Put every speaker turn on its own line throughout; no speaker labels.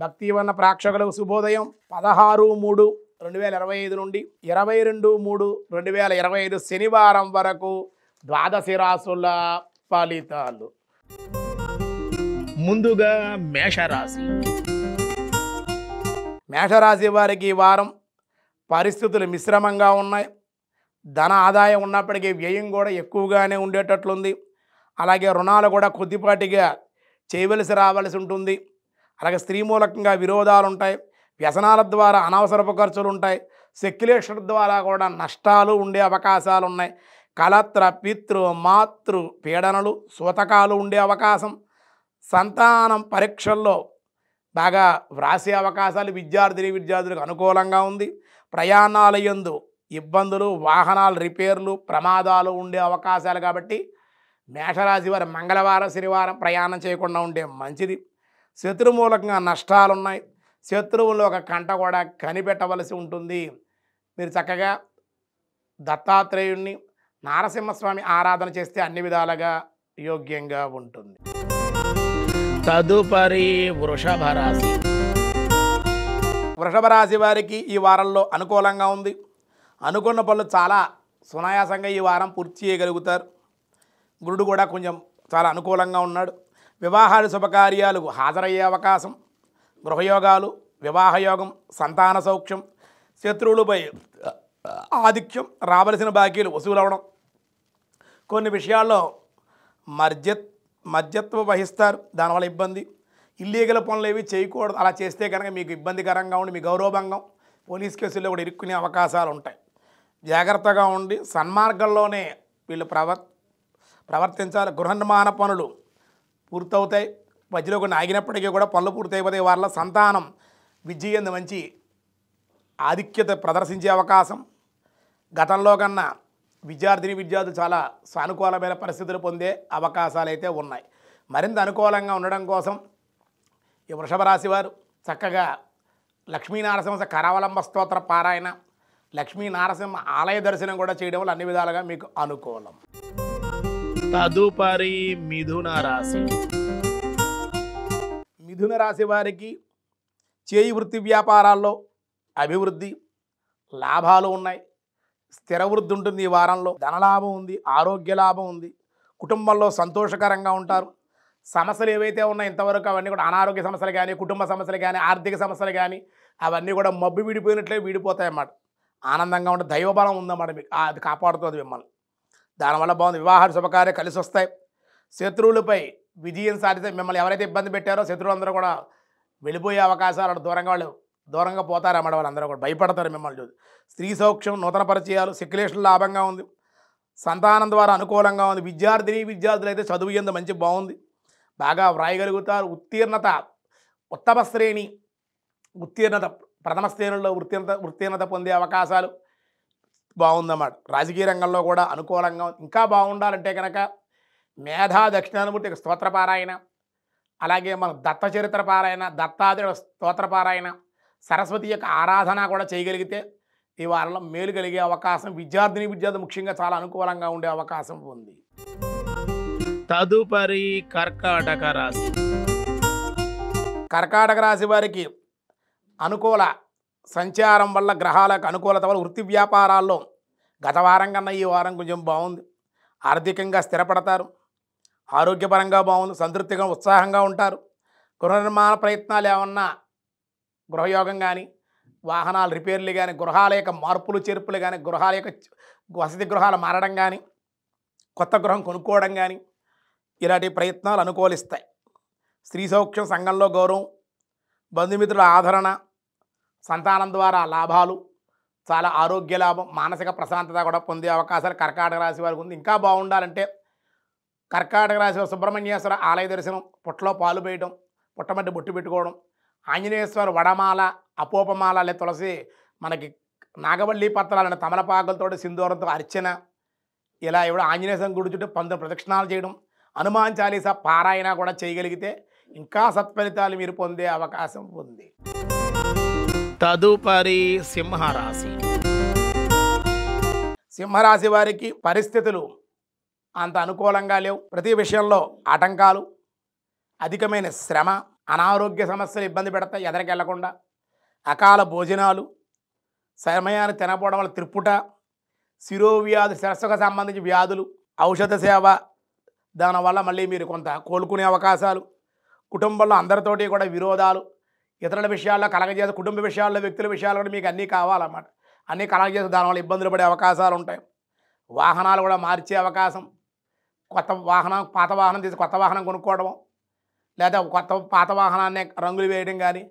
భక్తివన్న ప్రేక్షకులకు శుభోదయం 16/3/2025 నుండి 22/3/2025 శనివారం వరకు ద్వాదశి రాశుల ఫలితాలు. ముందుగా మేషరాశి. మేషరాశి వారికి ఈ వారం పరిస్థితులు మిశ్రమంగా ఉన్నాయి. ధన ఆదాయం ఉన్నప్పటికీ వ్యయం కూడా ఎక్కువగానే ఉండేటట్లుంది. అలాగే రుణాలు కూడా కొద్దిపాటిగా చేయవలసి రావాల్సి ఉంటుంది. అలాగే స్త్రీ మూలకంగా విరోధాలు ఉంటాయి. వ్యసనాల ద్వారా అనవసరపు ఖర్చులు ఉంటాయి. సెక్యులేషన్ ద్వారా కూడా నష్టాలు ఉండే అవకాశాలు ఉన్నాయి. కలత్ర పితృ మాతృ పీడనలు సూతకాలు ఉండే అవకాశం. సంతానం పరీక్షల్లో బాగా వ్రాసే అవకాశాలు విద్యార్థులకు అనుకూలంగా ఉంది. ప్రయాణాల యందు ఇబ్బందులు, వాహనాల రిపేర్లు, ప్రమాదాలు ఉండే అవకాశాలు కాబట్టి మేషరాశి వారు మంగళవారం శనివారం ప్రయాణం చేయకుండా ఉంటే మంచిది. శత్రుమూలకంగా నష్టాలు ఉన్నాయి. శత్రువుల్లో ఒక కంట కూడా కనిపెట్టవలసి ఉంటుంది. మీరు చక్కగా దత్తాత్రేయుణ్ణి నారసింహస్వామి ఆరాధన చేస్తే అన్ని విధాలుగా యోగ్యంగా ఉంటుంది. తదుపరి వృషభ రాశి. వృషభ రాశి వారికి ఈ వారంలో అనుకూలంగా ఉంది. అనుకున్న పనులు చాలా సునాయాసంగా ఈ వారం పూర్తి చేయగలుగుతారు. గురుడు కూడా కొంచెం చాలా అనుకూలంగా ఉన్నాడు. వివాహాలు శుభకార్యాలకు హాజరయ్యే అవకాశం, గృహయోగాలు, వివాహయోగం, సంతాన సౌఖ్యం, శత్రువులపై ఆధిక్యం, రావలసిన బాకీలు వసూలవడం, కొన్ని విషయాల్లో మధ్యత్వం వహిస్తారు. దానివల్ల ఇబ్బంది. ఇల్లీగల్ పనులు ఏవి చేయకూడదు. అలా చేస్తే కనుక మీకు ఇబ్బందికరంగా ఉండి మీ గౌరవభంగం, పోలీస్ కేసుల్లో కూడా ఇరుక్కునే అవకాశాలు ఉంటాయి. జాగ్రత్తగా ఉండి సన్మార్గంలోనే వీళ్ళు ప్రవర్తించాలి. గృహ నిర్మాణ పనులు పూర్తవుతాయి. మధ్యలో కొన్ని ఆగినప్పటికీ కూడా పనులు పూర్తయిపోతాయి. వాళ్ళ సంతానం విద్య యందు మంచి ఆధిక్యత ప్రదర్శించే అవకాశం. గతంలో కన్నా విద్యార్థులు చాలా సానుకూలమైన పరిస్థితులు పొందే అవకాశాలు అయితే ఉన్నాయి. మరింత అనుకూలంగా ఉండడం కోసం ఈ వృషభ రాశి వారు చక్కగా లక్ష్మీనారసింహ కరావలంబ స్తోత్ర పారాయణ, లక్ష్మీనారసింహ ఆలయ దర్శనం కూడా చేయడం వల్ల అన్ని విధాలుగా మీకు అనుకూలం. తదుపరి మిథున రాశి. మిథున రాశి వారికి చేయి వృత్తి వ్యాపారాల్లో అభివృద్ధి, లాభాలు ఉన్నాయి. స్థిర వృద్ధి ఉంటుంది. ఈ వారంలో ధనలాభం ఉంది, ఆరోగ్య లాభం ఉంది. కుటుంబంలో సంతోషకరంగా ఉంటారు. సమస్యలు ఏవైతే ఉన్నాయో ఇంతవరకు అవన్నీ కూడా అనారోగ్య సమస్యలు కానీ, కుటుంబ సమస్యలు కానీ, ఆర్థిక సమస్యలు కానీ అవన్నీ కూడా మబ్బు విడిపోయినట్లే విడిపోతాయన్నమాట. ఆనందంగా ఉంటే దైవబలం ఉందన్నమాట. మీకు అది కాపాడుతుంది మిమ్మల్ని. దానివల్ల బాగుంది. వివాహాలు శుభకార్యాలు కలిసి వస్తాయి. శత్రువులపై విజయం సాధిస్తే మిమ్మల్ని ఎవరైతే ఇబ్బంది పెట్టారో శత్రువులందరూ కూడా వెళ్ళిపోయే అవకాశాలు దూరంగా పోతారన్నమాట. వాళ్ళందరూ కూడా భయపడతారు మిమ్మల్ని చూసి. స్త్రీ సౌఖ్యం, నూతన పరిచయాలు, సెక్యులేషన్ లాభంగా ఉంది. సంతానం ద్వారా అనుకూలంగా ఉంది. విద్యార్థులు అయితే చదువు యందు మంచి బాగుంది. బాగా వ్రాయగలుగుతారు. ఉత్తమ శ్రేణి ఉత్తీర్ణత, ప్రథమ శ్రేణుల్లో ఉత్తీర్ణత పొందే అవకాశాలు బాగుందన్నమాట. రాజకీయ రంగంలో కూడా అనుకూలంగా ఉంది. ఇంకా బాగుండాలంటే కనుక మేధా దక్షిణామూర్తి స్తోత్రపారాయణ, అలాగే మన దత్త చరిత్ర పారాయణ, దత్తాత్రేయుడు స్తోత్రపారాయణ, సరస్వతి యొక్క ఆరాధన కూడా చేయగలిగితే ఈ వారంలో మేలు కలిగే అవకాశం, విద్యార్థులు ముఖ్యంగా చాలా అనుకూలంగా ఉండే అవకాశం ఉంది. తదుపరి కర్కాటక రాశి. కర్కాటక రాశి వారికి అనుకూల సంచారం వల్ల, గ్రహాలకు అనుకూలత వల్ల వృత్తి వ్యాపారాల్లో గత వారం కన్నా ఈ వారం కొంచెం బాగుంది. ఆర్థికంగా స్థిరపడతారు. ఆరోగ్యపరంగా బాగుంది. సంతృప్తిగా ఉత్సాహంగా ఉంటారు. గృహ నిర్మాణ ప్రయత్నాలు ఏమన్నా, గృహయోగం కానీ, వాహనాల రిపేర్లు కానీ, గృహాల యొక్క మార్పులు చేర్పులు కానీ, గృహాల యొక్క వసతి గృహాలు మారడం కానీ, కొత్త గృహం కొనుక్కోవడం కానీ ఇలాంటి ప్రయత్నాలు అనుకూలిస్తాయి. స్త్రీ సౌఖ్యం, సంఘంలో గౌరవం, బంధుమిత్రుల ఆదరణ, సంతానం ద్వారా లాభాలు, చాలా ఆరోగ్య లాభం, మానసిక ప్రశాంతత కూడా పొందే అవకాశాలు కర్కాటక రాశి వారికి ఉంది. ఇంకా బాగుండాలంటే కర్కాటక రాశి వారు సుబ్రహ్మణ్యేశ్వర ఆలయ దర్శనం, పుట్టలో పాలు వేయడం, పుట్టమట్టి బొట్టు పెట్టుకోవడం, ఆంజనేయేశ్వర వడమాల, అపోపమాల లేదా తులసి, మనకి నాగవల్లి పత్రాలనే తమలపాకులతో సింధూరంతో అర్చన, ఇలా ఇవ్వడం, ఆంజనేయ గుడి చుట్టూ 19 ప్రదక్షిణాలు చేయడం, హనుమాన్ చాలీసా పారాయణ కూడా చేయగలిగితే ఇంకా సత్ఫలితాలు మీరు పొందే అవకాశం ఉంది. తదుపరి సింహరాశి. సింహరాశి వారికి పరిస్థితులు అంత అనుకూలంగా లేవు. ప్రతి విషయంలో ఆటంకాలు, అధికమైన శ్రమ, అనారోగ్య సమస్యలు ఇబ్బంది పెడతాయి, ఎదరికెళ్లకుండా. అకాల భోజనాలు, సమయాన్ని తినకపోవడం వల్ల త్రిప్పుట, శిరోవ్యాధి, శిరస్సుకు సంబంధించి వ్యాధులు, ఔషధ సేవ, దానివల్ల మళ్ళీ మీరు కొంత కోలుకునే అవకాశాలు, కుటుంబంలో అందరితోటి కూడా విరోధాలు, ఇతరుల విషయాల్లో కలగజేసి, కుటుంబ విషయాల్లో, వ్యక్తుల విషయాల్లో కూడా మీకు అన్నీ కావాలన్నమాట. అన్నీ కలగజేసి దానివల్ల ఇబ్బందులు పడే అవకాశాలు ఉంటాయి. వాహనాలు కూడా మార్చే అవకాశం, కొత్త వాహనం, పాత వాహనం తీసి కొత్త వాహనం కొనుక్కోవడం, లేదా పాత వాహనాన్ని రంగులు వేయడం కానీ,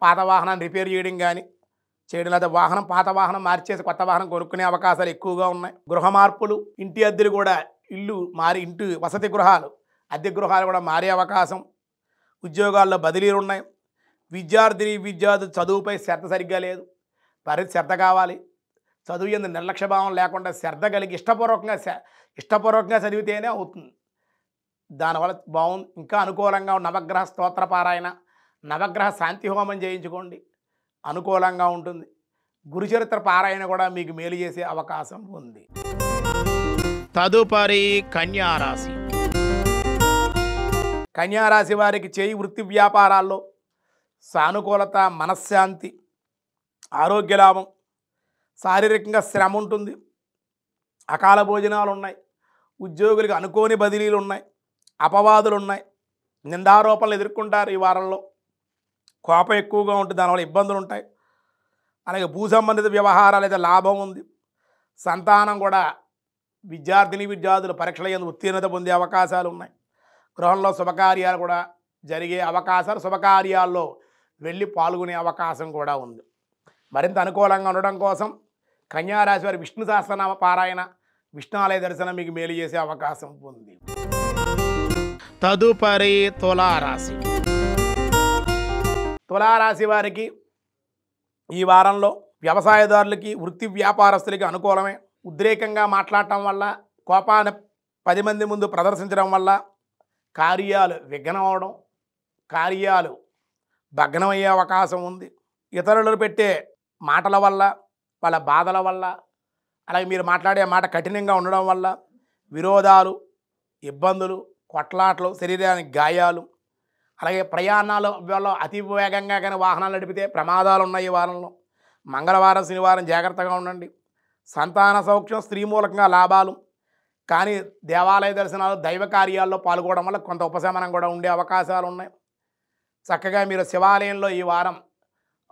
పాత వాహనాన్ని రిపేర్ చేయడం కానీ చేయడం, లేదా పాత వాహనం మార్చేసి కొత్త వాహనం కొనుక్కునే అవకాశాలు ఎక్కువగా ఉన్నాయి. గృహ మార్పులు, ఇంటి అద్దెలు కూడా, ఇల్లు మారి ఇంటి వసతి గృహాలు, అద్దె గృహాలు కూడా మారే అవకాశం, ఉద్యోగాల్లో బదిలీలు ఉన్నాయి. విద్యార్థులు చదువుపై శ్రద్ధ సరిగ్గా లేదు, శ్రద్ధ కావాలి. చదువు ఎందు నిర్లక్ష్య భావం లేకుండా శ్రద్ధ కలిగి ఇష్టపూర్వకంగా చదివితేనే అవుతుంది. దానివల్ల బాగుంది. ఇంకా అనుకూలంగా నవగ్రహ స్తోత్ర పారాయణ, నవగ్రహ శాంతి హోమం చేయించుకోండి, అనుకూలంగా ఉంటుంది. గురుచరిత్ర పారాయణ కూడా మీకు మేలు చేసే అవకాశం ఉంది. తదుపరి కన్యారాశి. కన్యారాశి వారికి చేయి వృత్తి వ్యాపారాల్లో సానుకూలత, మనశ్శాంతి, ఆరోగ్య లాభం, శారీరకంగా శ్రమ ఉంటుంది, అకాల భోజనాలు ఉన్నాయి, ఉద్యోగులకు అనుకోని బదిలీలు ఉన్నాయి, అపవాదులు ఉన్నాయి, నిందారోపణలు ఎదుర్కొంటారు. ఈ వారంలో కోపం ఎక్కువగా ఉంటుంది, దానివల్ల ఇబ్బందులు ఉంటాయి. అలాగే భూ సంబంధిత వ్యవహారాలు అయితే లాభం ఉంది. సంతానం కూడా విద్యార్థులు పరీక్షల యందు ఉత్తీర్ణత పొందే అవకాశాలు ఉన్నాయి. గృహంలో శుభకార్యాలు కూడా జరిగే అవకాశాలు, శుభకార్యాల్లో వెళ్ళి పాల్గొనే అవకాశం కూడా ఉంది. మరింత అనుకూలంగా ఉండడం కోసం కన్యారాశి వారి విష్ణు సహస్రనామ పారాయణ, విష్ణు ఆలయ దర్శనం మీకు మేలు చేసే అవకాశం ఉంది. తదుపరి తులారాశి. తులారాశి వారికి ఈ వారంలో వ్యవసాయదారులకి, వృత్తి వ్యాపారస్తులకి అనుకూలమే. ఉద్రేకంగా మాట్లాడటం వల్ల, కోపాన్ని 10 మంది ముందు ప్రదర్శించడం వల్ల కార్యాలు విఘ్నం అవడం, కార్యాలు భగ్నమయ్యే అవకాశం ఉంది. ఇతరులు పెట్టే మాటల వల్ల, వాళ్ళ బాధల వల్ల, అలాగే మీరు మాట్లాడే మాట కఠినంగా ఉండడం వల్ల విరోధాలు, ఇబ్బందులు, కొట్లాటలు, శరీరానికి గాయాలు, అలాగే ప్రయాణాలలో అతి వేగంగా కానీ వాహనాలు నడిపితే ప్రమాదాలు ఉన్నాయి. ఈ వారంలో మంగళవారం, శనివారం జాగ్రత్తగా ఉండండి. సంతాన సౌఖ్యం, స్త్రీ మూలకంగా లాభాలు, కానీ దేవాలయ దర్శనాలు, దైవ కార్యాల్లో పాల్గొనడం వల్ల కొంత ఉపశమనం కూడా ఉండే అవకాశాలు ఉన్నాయి. చక్కగా మీరు శివాలయంలో ఈ వారం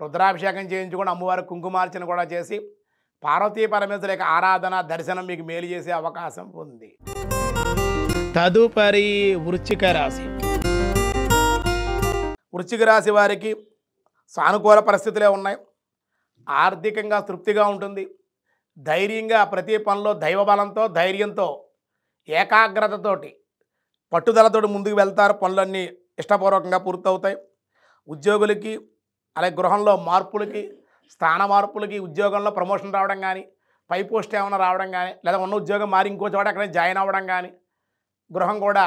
రుద్రాభిషేకం చేయించుకొని అమ్మవారి కుంకుమార్చన కూడా చేసి పార్వతీ పరమేశ్వరి యొక్క ఆరాధన, దర్శనం మీకు మేలు చేసే అవకాశం ఉంది. తదుపరి వృశ్చిక రాశి. వృశ్చిక రాశి వారికి సానుకూల పరిస్థితులే ఉన్నాయి. ఆర్థికంగా తృప్తిగా ఉంటుంది. ధైర్యంగా ప్రతి పనిలో దైవబలంతో, ధైర్యంతో, ఏకాగ్రతతోటి, పట్టుదలతోటి ముందుకు వెళ్తారు. పనులన్నీ ఇష్టపూర్వకంగా పూర్తవుతాయి. ఉద్యోగులకి, అలాగే గృహంలో మార్పులకి, స్థాన మార్పులకి, ఉద్యోగంలో ప్రమోషన్ రావడం కానీ, పై పోస్ట్ ఏమైనా రావడం కానీ, లేదా ఉన్న ఉద్యోగం మారి ఇంకో చోట అక్కడే జాయిన్ అవ్వడం కానీ, గృహం కూడా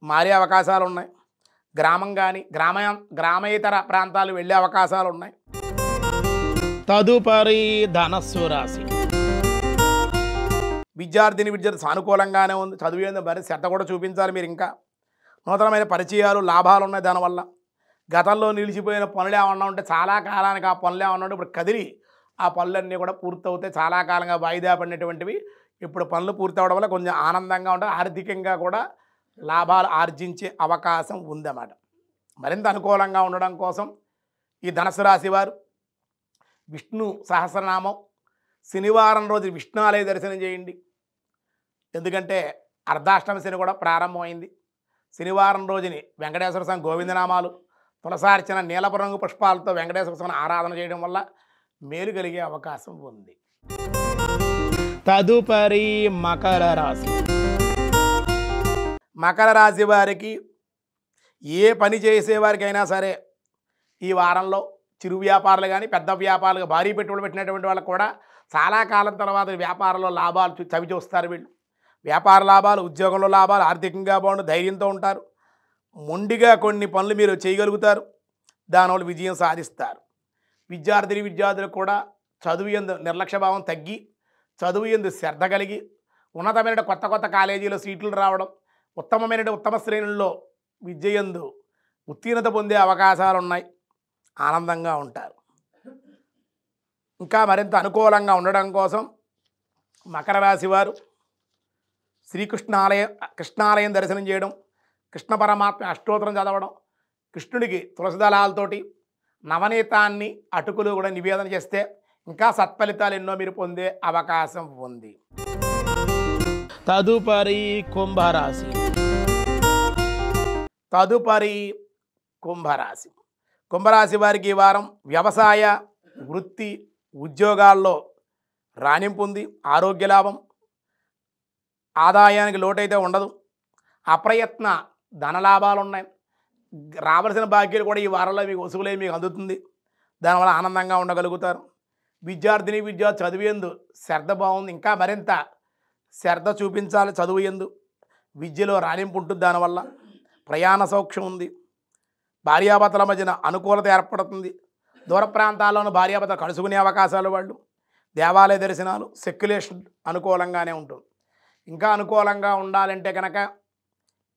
మారే అవకాశాలు ఉన్నాయి. గ్రామం కానీ గ్రామేతర ప్రాంతాలు వెళ్ళే అవకాశాలు ఉన్నాయి. తదుపరి ధనస్సు రాశి. విద్యార్థి సానుకూలంగానే ఉంది. చదివేందుకు మరి శ్రద్ధ కూడా చూపించాలి మీరు. ఇంకా నూతనమైన పరిచయాలు, లాభాలు ఉన్నాయి. దానివల్ల గతంలో నిలిచిపోయిన పనులు ఏమన్నా ఉంటే, చాలా కాలానికి ఆ పనులు ఏమన్నా ఉంటే ఇప్పుడు కదిలి ఆ పనులన్నీ కూడా పూర్తవుతాయి. చాలా కాలంగా వాయిదా పడినటువంటివి ఇప్పుడు పనులు పూర్తవడం వల్ల కొంచెం ఆనందంగా ఉంటాయి. ఆర్థికంగా కూడా లాభాలు ఆర్జించే అవకాశం ఉందన్నమాట. మరింత అనుకూలంగా ఉండడం కోసం ఈ ధనుసు రాశి వారు విష్ణు సహస్రనామం, శనివారం రోజు విష్ణు ఆలయ దర్శనం చేయండి. ఎందుకంటే అర్ధాష్టమి శని కూడా ప్రారంభమైంది. శనివారం రోజుని వెంకటేశ్వర స్వామి గోవిందనామాలు, తులసార్చన, నీలపు రంగు పుష్పాలతో వెంకటేశ్వర స్వామిని ఆరాధన చేయడం వల్ల మేలు కలిగే అవకాశం ఉంది. తదుపరి మకర రాశి. మకర రాశి వారికి ఏ పని చేసేవారికైనా సరే ఈ వారంలో చిరు వ్యాపారులు కానీ, పెద్ద వ్యాపారులు, భారీ పెట్టుబడులు పెట్టినటువంటి వాళ్ళకు కూడా చాలా కాలం తర్వాత వ్యాపారంలో లాభాలు చవి చూస్తారు. వీళ్ళు వ్యాపార లాభాలు, ఉద్యోగంలో లాభాలు, ఆర్థికంగా బాగుండు, ధైర్యంతో ఉంటారు. మొండిగా కొన్ని పనులు మీరు చేయగలుగుతారు. దానివల్ల విజయం సాధిస్తారు. విద్యార్థులకు కూడా చదువు యందు నిర్లక్ష్యభావం తగ్గి, చదువు యందు శ్రద్ధ కలిగి, ఉన్నతమైన కొత్త కాలేజీలో సీట్లు రావడం, ఉత్తమ శ్రేణుల్లో విద్య యందు ఉత్తీర్ణత పొందే అవకాశాలు ఉన్నాయి, ఆనందంగా ఉంటారు. ఇంకా మరింత అనుకూలంగా ఉండడం కోసం మకర రాశి వారు కృష్ణాలయం దర్శనం చేయడం, కృష్ణ పరమాత్మ అష్టోత్తరం చదవడం, కృష్ణుడికి తులసి దళాలతోటి నవనీతాన్ని అటుకులు కూడా నివేదన చేస్తే ఇంకా సత్ఫలితాలు ఎన్నో మీరు పొందే అవకాశం ఉంది. తదుపరి కుంభరాశి. కుంభరాశి వారికి ఈ వారం వ్యవసాయ, వృత్తి, ఉద్యోగాల్లో రాణింపు ఉంది. ఆరోగ్య లాభం, ఆదాయానికి లోటైతే ఉండదు. అప్రయత్న ధనలాభాలు ఉన్నాయి. రావాల్సిన బాధ్యతలు కూడా ఈ వారంలో మీకు వసూలై మీకు అందుతుంది. దానివల్ల ఆనందంగా ఉండగలుగుతారు. విద్యార్థిని విద్యార్థి చదివేందు శ్రద్ధ బాగుంది. ఇంకా మరింత శ్రద్ధ చూపించాలి చదువు ఎందు. విద్యలో రాణింపు ఉంటుంది. దానివల్ల ప్రయాణ సౌఖ్యం ఉంది. భార్యాభర్తల మధ్యన అనుకూలత ఏర్పడుతుంది. దూర ప్రాంతాల్లోనూ భార్యాభర్తలు కలుసుకునే అవకాశాలు, వాళ్ళు దేవాలయ దర్శనాలు, సెక్యులేషన్ అనుకూలంగానే ఉంటుంది. ఇంకా అనుకూలంగా ఉండాలంటే కనుక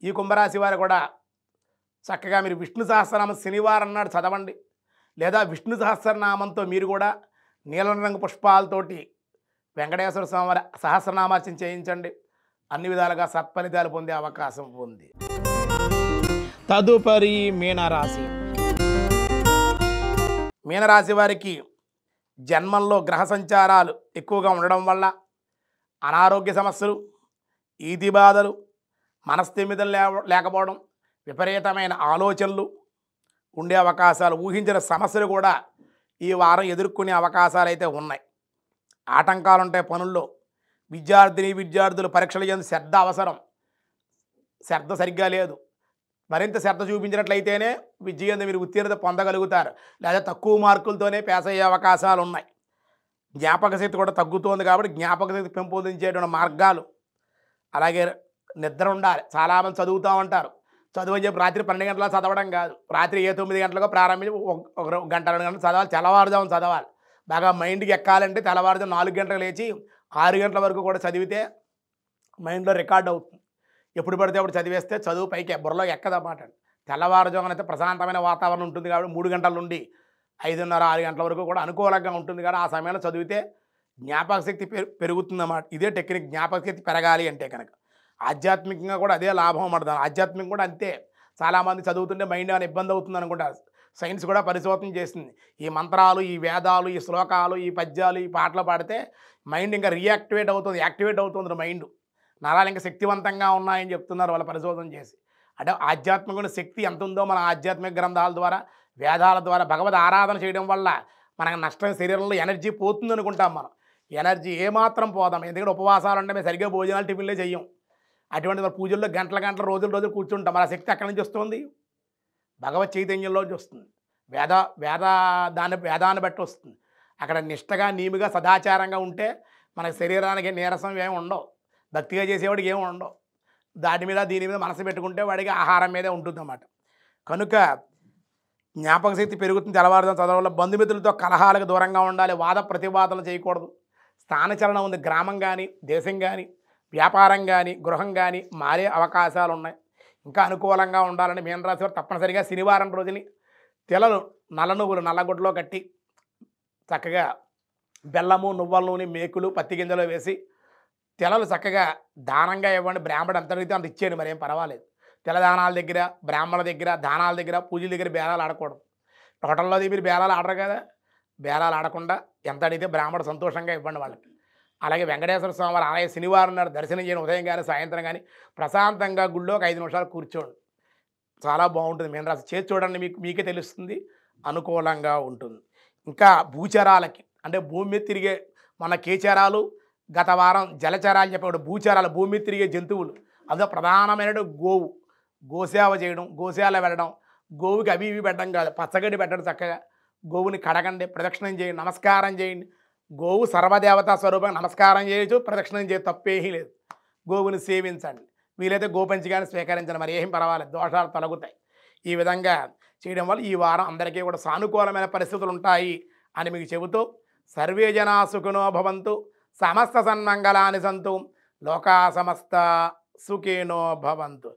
ఈ కుంభరాశి వారు కూడా చక్కగా మీరు విష్ణు సహస్రనామం శనివారం నాడు చదవండి. లేదా విష్ణు సహస్రనామంతో మీరు కూడా నీలం రంగు పుష్పాలతోటి వెంకటేశ్వర స్వామి సహస్రనామార్చన చేయించండి. అన్ని విధాలుగా సత్ఫలితాలు పొందే అవకాశం ఉంది. తదుపరి మీనరాశి. మీనరాశి వారికి జన్మంలో గ్రహ సంచారాలు ఎక్కువగా ఉండడం వల్ల అనారోగ్య సమస్యలు, ఈతి బాధలు, మనస్థిమితం లేకపోవడం, విపరీతమైన ఆలోచనలు ఉండే అవకాశాలు, ఊహించిన సమస్యలు కూడా ఈ వారం ఎదుర్కొనే అవకాశాలు అయితే ఉన్నాయి. ఆటంకాలు ఉంటాయి పనుల్లో. విద్యార్థులు పరీక్షలు చేసి శ్రద్ధ అవసరం. శ్రద్ధ సరిగ్గా లేదు. మరింత శ్రద్ధ చూపించినట్లయితేనే విద్య మీరు ఉత్తీర్ణత పొందగలుగుతారు. లేదా తక్కువ మార్కులతోనే పాస్ అయ్యే అవకాశాలు ఉన్నాయి. జ్ఞాపక శక్తి కూడా తగ్గుతోంది కాబట్టి జ్ఞాపక శక్తి పెంపొందించేటువంటి మార్గాలు, అలాగే నిద్ర ఉండాలి. చాలామంది చదువుతూ ఉంటారు. చదువు అని చెప్పి రాత్రి 12 గంటలకు చదవడం కాదు. రాత్రి 9 గంటలకు ప్రారంభించి ఒక గంట 2 గంటలు చదవాలి. తెల్లవారుజామున చదవాలి. బాగా మైండ్కి ఎక్కాలంటే తెల్లవారుజాము 4 గంటలకు లేచి 6 గంటల వరకు కూడా చదివితే మైండ్లో రికార్డ్ అవుతుంది. ఎప్పుడు పడితే అప్పుడు చదివేస్తే చదువు పైకి బుర్రలో ఎక్కదన్నమాట. తెల్లవారుజామున అయితే ప్రశాంతమైన వాతావరణం ఉంటుంది కాబట్టి 3 గంటల నుండి 5:30, 6 గంటల వరకు కూడా అనుకూలంగా ఉంటుంది. కానీ ఆ సమయంలో చదివితే జ్ఞాపక శక్తి పెరుగుతుందన్నమాట. ఇదే టెక్నిక్. జ్ఞాపక శక్తి పెరగాలి అంటే కనుక ఆధ్యాత్మికంగా కూడా అదే లాభం అన్నమాట. ఆధ్యాత్మికం కూడా అంతే. చాలామంది చదువుతుంటే మైండ్ ఏమైనా ఇబ్బంది అవుతుంది అనుకుంటారు. సైన్స్ కూడా పరిశోధన చేస్తుంది. ఈ మంత్రాలు, ఈ వేదాలు, ఈ శ్లోకాలు, ఈ పద్యాలు, ఈ పాటలు పాడితే మైండ్ ఇంకా యాక్టివేట్ అవుతుంది మైండ్. నరాలు ఇంకా శక్తివంతంగా ఉన్నాయని చెప్తున్నారు వాళ్ళు పరిశోధన చేసి. అంటే ఆధ్యాత్మిక శక్తి ఎంత ఉందో మన ఆధ్యాత్మిక గ్రంథాల ద్వారా, వేదాల ద్వారా భగవద్ ఆరాధన చేయడం వల్ల మనకు నష్టం, శరీరంలో ఎనర్జీ పోతుంది అనుకుంటాం. మనం ఎనర్జీ ఏమాత్రం పోదాం. ఎందుకంటే ఉపవాసాలు అంటే మేము సరిగ్గా భోజనాలు, టిఫిన్లే చెయ్యం. అటువంటి పూజల్లో గంటల రోజులు కూర్చుంటాం. మన శక్తి అక్కడి నుంచి వస్తుంది, భగవత్ చైతన్యంలోంచి వస్తుంది. వేదాన్ని బట్టి వస్తుంది. అక్కడ నిష్టగా, నీమిగా, సదాచారంగా ఉంటే మన శరీరానికి నీరసం ఏమి ఉండవు. భక్తిగా చేసేవాడికి ఏమి ఉండవు. దీని మీద మనసు పెట్టుకుంటే వాడికి ఆహారం మీదే ఉంటుందన్నమాట. కనుక జ్ఞాపక శక్తి పెరుగుతుంది. తెల్లవారుజాము చదవడం వల్ల బంధుమిత్రులతో కలహాలకు దూరంగా ఉండాలి. వాద ప్రతివాదనలు చేయకూడదు. స్థానచలనం ఉంది. గ్రామం కానీ, దేశం కానీ, వ్యాపారం కానీ, గృహం కానీ మారే అవకాశాలు ఉన్నాయి. ఇంకా అనుకూలంగా ఉండాలని మీనరాశి వారు తప్పనిసరిగా శనివారం రోజుని తెలలు నల్ల నువ్వులు నల్లగుడ్డలో కట్టి చక్కగా బెల్లము, నువ్వుల నూనె, మేకులు, పత్తి గింజలు వేసి తెలలు చక్కగా దానంగా ఇవ్వండి. బ్రాహ్మడు ఎంత అడిగితే అంత ఇచ్చేయండి, మరేం పర్వాలేదు. తెలదానాల దగ్గర, బ్రాహ్మణుల దగ్గర, దానాల దగ్గర, పూజల దగ్గర బేరాలు ఆడకూడదు. హోటల్లో మీరు బేరాలు ఆడరు కదా. బేరాలు ఆడకుండా ఎంత అడిగితే బ్రాహ్మడు సంతోషంగా ఇవ్వండి వాళ్ళకి. అలాగే వెంకటేశ్వర స్వామి వారి ఆలయ శనివారం నాడు దర్శనం చేయడం, ఉదయం కానీ సాయంత్రం కానీ ప్రశాంతంగా గుళ్ళో ఒక 5 నిమిషాలు కూర్చోండి. చాలా బాగుంటుంది. మీనరాశి చేసి చూడండి, మీకే తెలుస్తుంది. అనుకూలంగా ఉంటుంది. ఇంకా భూచరాలకి అంటే భూమి మీద తిరిగే మన కేచరాలు, గత వారం జలచరాలు చెప్పేవాడు. భూచరాలు భూమి మీద తిరిగే జంతువులు. అందులో ప్రధానమైన గోవు. గోసేవ చేయడం, గోశాల వెళ్ళడం, గోవుకి అవి ఇవి పెట్టడం కాదు, పచ్చగడ్డి పెట్టడం. చక్కగా గోవుని కడగండి, ప్రదక్షిణం చేయండి, నమస్కారం చేయండి. గోవు సర్వదేవతా స్వరూపంగా నమస్కారం చేయొచ్చు, ప్రదక్షిణం చేయొచ్చు, తప్పేమీ లేదు. గోవుని సేవించండి. వీలైతే గోపంచిగానే స్వీకరించండి, మరి ఏం పర్వాలేదు, దోషాలు తొలగుతాయి. ఈ విధంగా చేయడం వల్ల ఈ వారం అందరికీ కూడా సానుకూలమైన పరిస్థితులు ఉంటాయి అని మీకు చెబుతూ, సర్వే జనా సుఖినో భవంతు, సమస్త సన్మంగళాని సంతు, లోకా సమస్త సుఖినో భవంతు.